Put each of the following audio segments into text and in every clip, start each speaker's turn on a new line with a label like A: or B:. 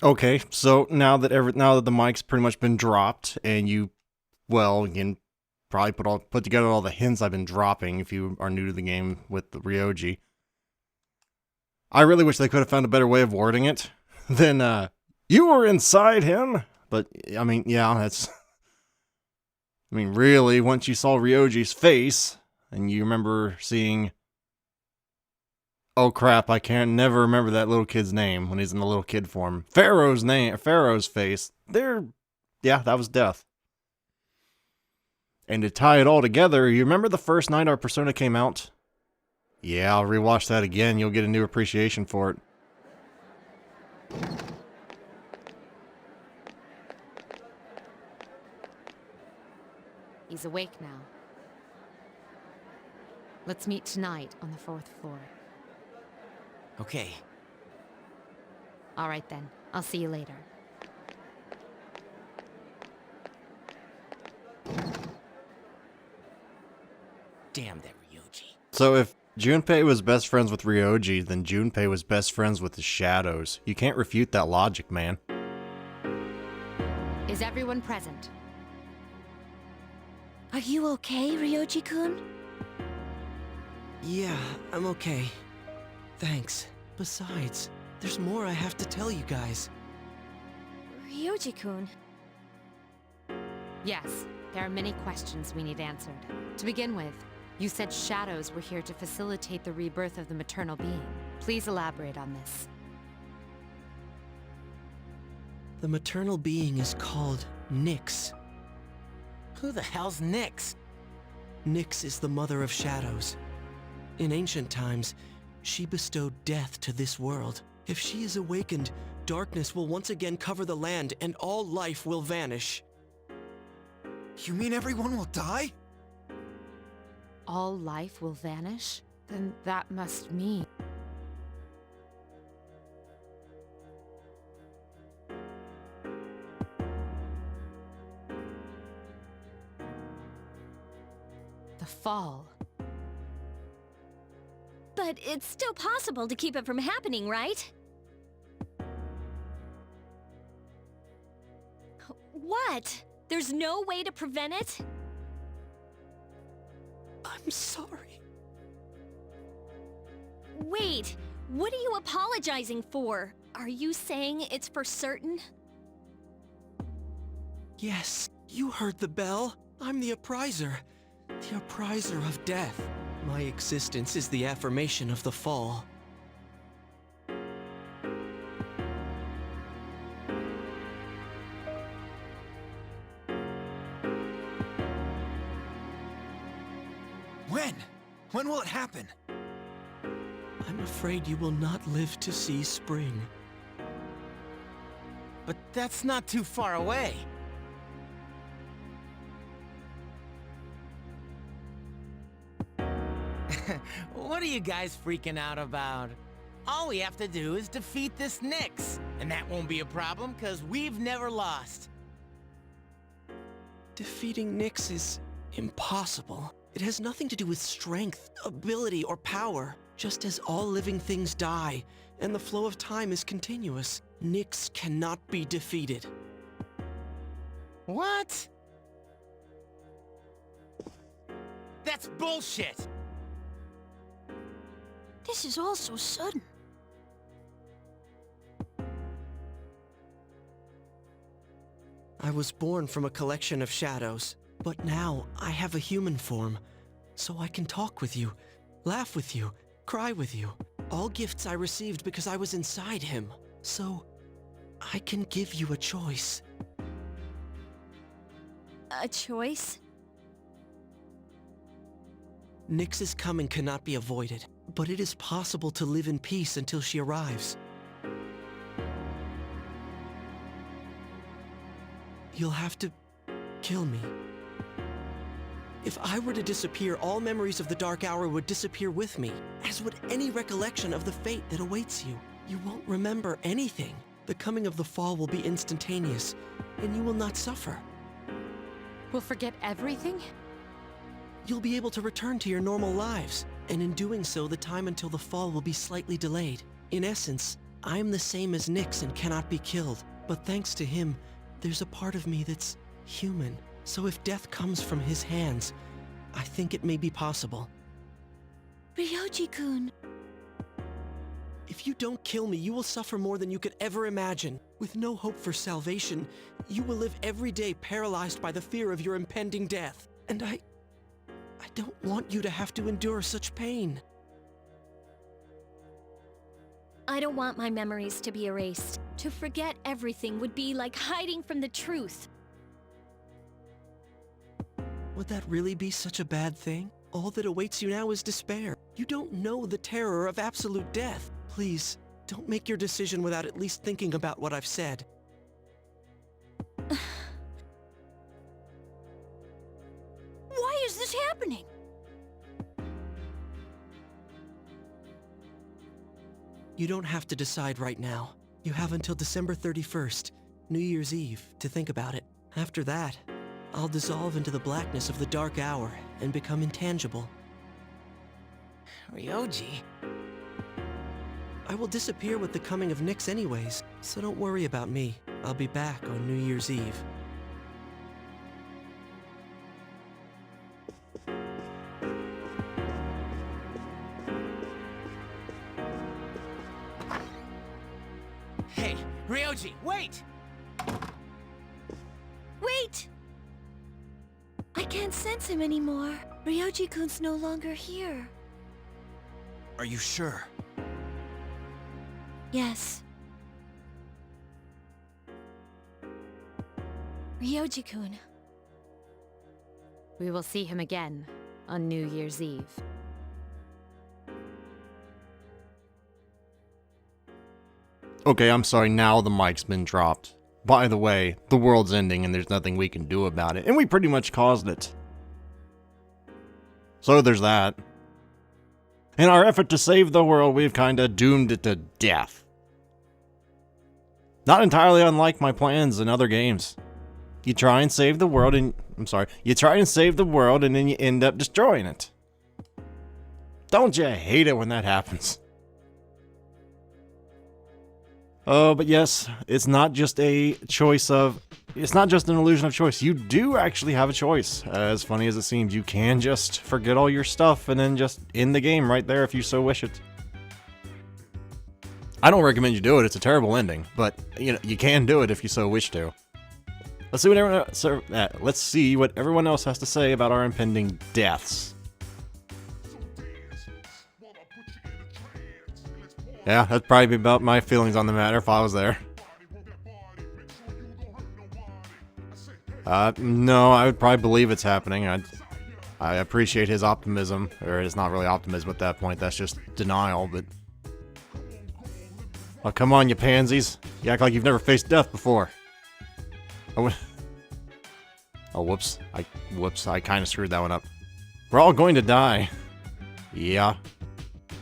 A: Okay, so now that the mic's pretty much been dropped, and you can probably put together all the hints I've been dropping if you are new to the game with the Ryoji. I really wish they could have found a better way of wording it than you were inside him. But I mean, yeah, that's. I mean, really, once you saw Ryoji's face, and you remember seeing. Oh crap! I can't never remember that little kid's name when he's in the little kid form. Pharaoh's face. Yeah, that was death. And to tie it all together, you remember the first night our Persona came out? Yeah, I'll rewatch that again. You'll get a new appreciation for it.
B: He's awake now. Let's meet tonight on the 4th floor.
C: Okay.
B: All right then. I'll see you later.
C: Damn that Ryoji.
A: So if Junpei was best friends with Ryoji, then Junpei was best friends with the shadows. You can't refute that logic, man.
B: Is everyone present?
D: Are you okay, Ryoji-kun?
E: Yeah, I'm okay. Thanks. Besides, there's more I have to tell you guys.
D: Ryoji-kun.
B: Yes, there are many questions we need answered. To begin with, you said shadows were here to facilitate the rebirth of the maternal being. Please elaborate on this.
E: The maternal being is called Nyx.
C: Who the hell's Nyx?
E: Nyx is the mother of shadows. In ancient times, she bestowed death to this world. If she is awakened, darkness will once again cover the land and all life will vanish.
F: You mean everyone will die?
B: All life will vanish? Then that must mean... the fall.
D: But it's still possible to keep it from happening, right? What? There's no way to prevent it?
E: I'm sorry.
D: Wait, what are you apologizing for? Are you saying it's for certain?
E: Yes, you heard the bell. I'm the appriser. The appriser of death. My existence is the affirmation of the fall.
F: When? When will it happen?
E: I'm afraid you will not live to see spring.
C: But that's not too far away. What are you guys freaking out about? All we have to do is defeat this Nyx. And that won't be a problem, because we've never lost.
E: Defeating Nyx is impossible. It has nothing to do with strength, ability, or power. Just as all living things die, and the flow of time is continuous, Nyx cannot be defeated.
C: What? That's bullshit!
D: This is all so sudden.
E: I was born from a collection of shadows, but now I have a human form, so I can talk with you, laugh with you, cry with you. All gifts I received because I was inside him, so I can give you a choice.
D: A choice?
E: Nyx's coming cannot be avoided, but it is possible to live in peace until she arrives. You'll have to kill me. If I were to disappear, all memories of the Dark Hour would disappear with me, as would any recollection of the fate that awaits you. You won't remember anything. The coming of the fall will be instantaneous, and you will not suffer.
B: We'll forget everything?
E: You'll be able to return to your normal lives, and in doing so, the time until the fall will be slightly delayed. In essence, I'm the same as Nyx and cannot be killed. But thanks to him, there's a part of me that's human. So if death comes from his hands, I think it may be possible.
D: Ryoji-kun.
E: If you don't kill me, you will suffer more than you could ever imagine. With no hope for salvation, you will live every day paralyzed by the fear of your impending death. And I don't want you to have to endure such pain.
D: I don't want my memories to be erased. To forget everything would be like hiding from the truth.
E: Would that really be such a bad thing? All that awaits you now is despair. You don't know the terror of absolute death. Please, don't make your decision without at least thinking about what I've said.
D: Why is this happening?
E: You don't have to decide right now. You have until December 31st, New Year's Eve, to think about it. After that, I'll dissolve into the blackness of the dark hour and become intangible.
C: Ryoji?
E: I will disappear with the coming of Nyx anyways, so don't worry about me. I'll be back on New Year's Eve.
C: Hey, Ryoji, wait!
D: Wait! I can't sense him anymore. Ryoji-kun's no longer here.
F: Are you sure?
D: Yes. Ryoji-kun.
B: We will see him again on New Year's Eve.
A: Okay, I'm sorry, now the mic's been dropped. By the way, the world's ending and there's nothing we can do about it, and we pretty much caused it. So there's that. In our effort to save the world, we've kinda doomed it to death. Not entirely unlike my plans in other games. You try and save the world and... you try and save the world and then you end up destroying it. Don't you hate it when that happens? Oh, but yes, it's not just a choice of... It's not just an illusion of choice. You do actually have a choice. As funny as it seems, you can just forget all your stuff and then just end the game right there if you so wish it. I don't recommend you do it. It's a terrible ending, but you know you can do it if you so wish to. Let's see what everyone else has to say about our impending deaths. Yeah, that'd probably be about my feelings on the matter if I was there. No, I would probably believe it's happening. I appreciate his optimism, or it's not really optimism at that point, that's just denial, but... Oh, come on, you pansies. You act like you've never faced death before. Oh, whoops. I kind of screwed that one up. We're all going to die. Yeah.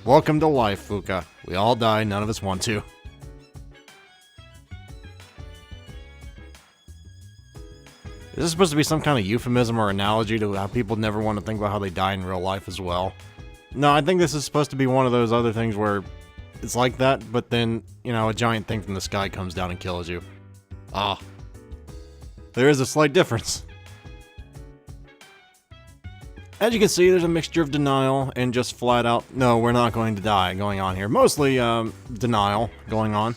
A: Welcome to life, Fuka. We all die, none of us want to. Is this supposed to be some kind of euphemism or analogy to how people never want to think about how they die in real life as well? No, I think this is supposed to be one of those other things where it's like that, but then, you know, a giant thing from the sky comes down and kills you. Ah. There is a slight difference. As you can see, there's a mixture of denial and just flat out, no, we're not going to die going on here. Mostly, denial going on.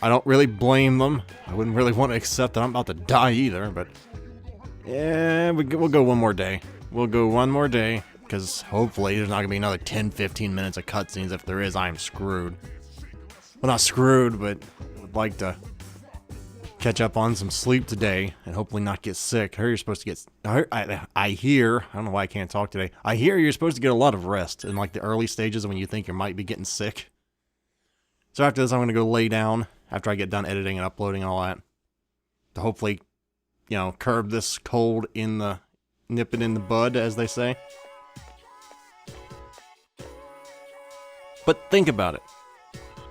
A: I don't really blame them. I wouldn't really want to accept that I'm about to die either, but... Yeah, we'll go one more day. We'll go one more day, because hopefully there's not going to be another 10-15 minutes of cutscenes. If there is, I'm screwed. Well, not screwed, but would like to catch up on some sleep today, and hopefully not get sick. I hear you're supposed to get... I hear... I don't know why I can't talk today. I hear you're supposed to get a lot of rest in, like, the early stages when you think you might be getting sick. So after this, I'm going to go lay down, after I get done editing and uploading and all that, to hopefully, you know, curb this cold in the... nip it in the bud, as they say. But think about it.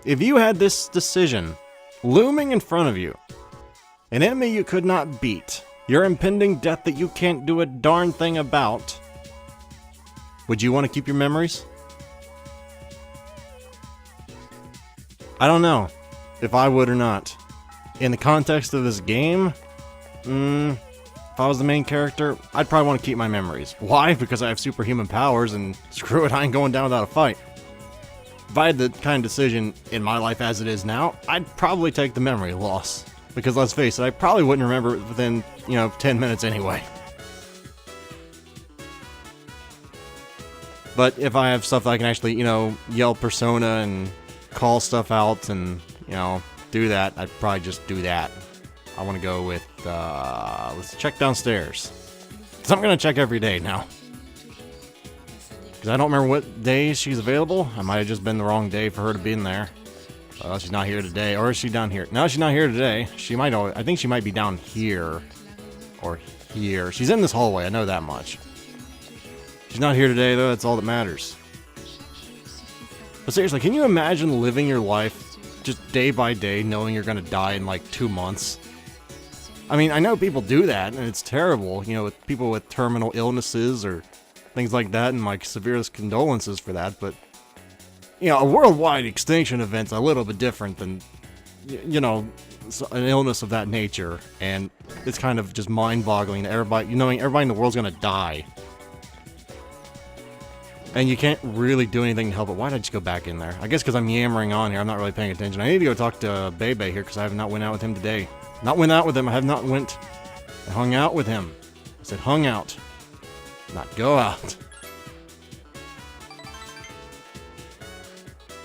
A: If you had this decision looming in front of you, an enemy you could not beat, your impending death that you can't do a darn thing about, would you want to keep your memories? I don't know if I would or not. In the context of this game, if I was the main character, I'd probably want to keep my memories. Why? Because I have superhuman powers, and screw it, I ain't going down without a fight. If I had the kind of decision in my life as it is now, I'd probably take the memory loss. Because let's face it, I probably wouldn't remember it within, 10 minutes anyway. But if I have stuff that I can actually, yell persona and call stuff out and, do that, I'd probably just do that. I want to go with, let's check downstairs. Because I'm going to check every day now. Because I don't remember what days she's available. I might have just been the wrong day for her to be in there. Well, she's not here today. Or is she down here? No, she's not here today. She might, I think she might be down here. Or here. She's in this hallway, I know that much. She's not here today, though. That's all that matters. But seriously, can you imagine living your life just day by day, knowing you're going to die in like 2 months? I mean, I know people do that, and it's terrible, with people with terminal illnesses or things like that, and my severest condolences for that, but, a worldwide extinction event's a little bit different than, an illness of that nature, and it's kind of just mind-boggling that knowing everybody in the world's gonna die. And you can't really do anything to help it. Why did I just go back in there? I guess because I'm yammering on here. I'm not really paying attention. I need to go talk to Bebe here because I have not went out with him today. Not went out with him. I have not went and hung out with him. I said hung out, not go out.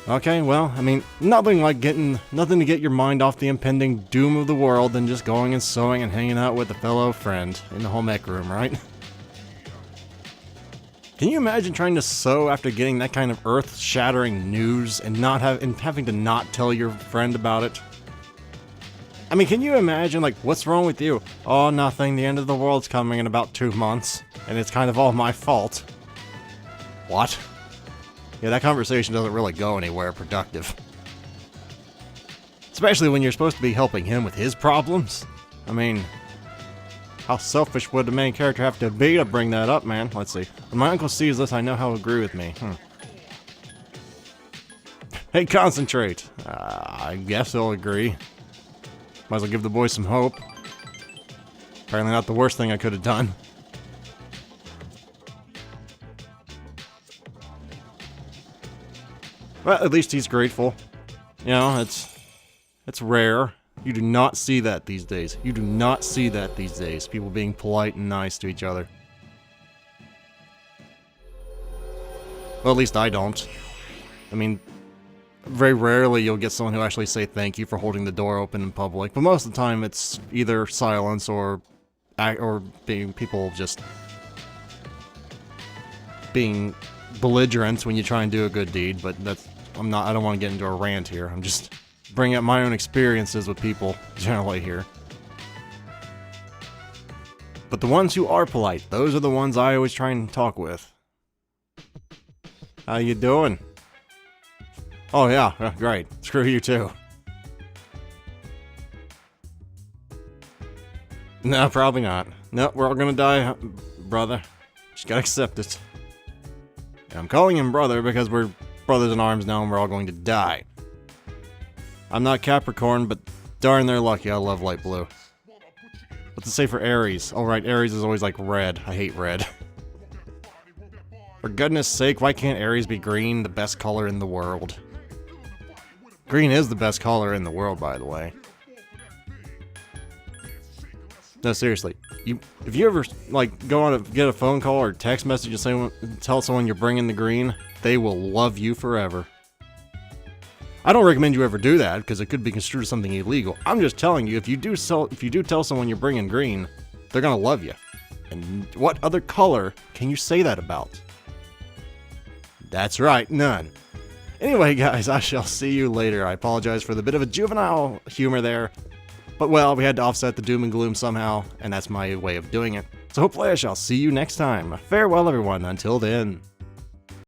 A: Okay, well, I mean, nothing to get your mind off the impending doom of the world than just going and sewing and hanging out with a fellow friend in the home ec room, right? Can you imagine trying to sew after getting that kind of earth-shattering news and having to not tell your friend about it? I mean, can you imagine, what's wrong with you? Oh, nothing, the end of the world's coming in about 2 months, and it's kind of all my fault. What? Yeah, that conversation doesn't really go anywhere productive. Especially when you're supposed to be helping him with his problems. I mean, how selfish would the main character have to be to bring that up, man? Let's see. When my uncle sees this, I know he'll agree with me. Hey, concentrate. I guess he'll agree. Might as well give the boy some hope. Apparently not the worst thing I could have done. Well, at least he's grateful. It's rare. You do not see that these days. You do not see that these days. People being polite and nice to each other. Well, at least I don't. I mean, very rarely you'll get someone who actually say thank you for holding the door open in public, but most of the time it's either silence or being people just being belligerent when you try and do a good deed. But I don't want to get into a rant here. I'm just bringing up my own experiences with people generally here. But the ones who are polite, those are the ones I always try and talk with. How you doing? Oh yeah, great. Screw you too. No, probably not. No, we're all gonna die, brother. Just gotta accept it. And I'm calling him brother because we're brothers in arms now and we're all going to die. I'm not Capricorn, but darn they're lucky. I love light blue. What's it say for Aries? Oh right, Aries is always like red. I hate red. For goodness sake, why can't Aries be green, the best color in the world? Green is the best color in the world, by the way. No, seriously. If you ever, go on get a phone call or text message and tell someone you're bringing the green, they will love you forever. I don't recommend you ever do that, because it could be construed as something illegal. I'm just telling you, if you do tell someone you're bringing green, they're gonna love you. And what other color can you say that about? That's right, none. Anyway, guys, I shall see you later. I apologize for the bit of a juvenile humor there. But, well, we had to offset the doom and gloom somehow, and that's my way of doing it. So hopefully I shall see you next time. Farewell, everyone. Until then.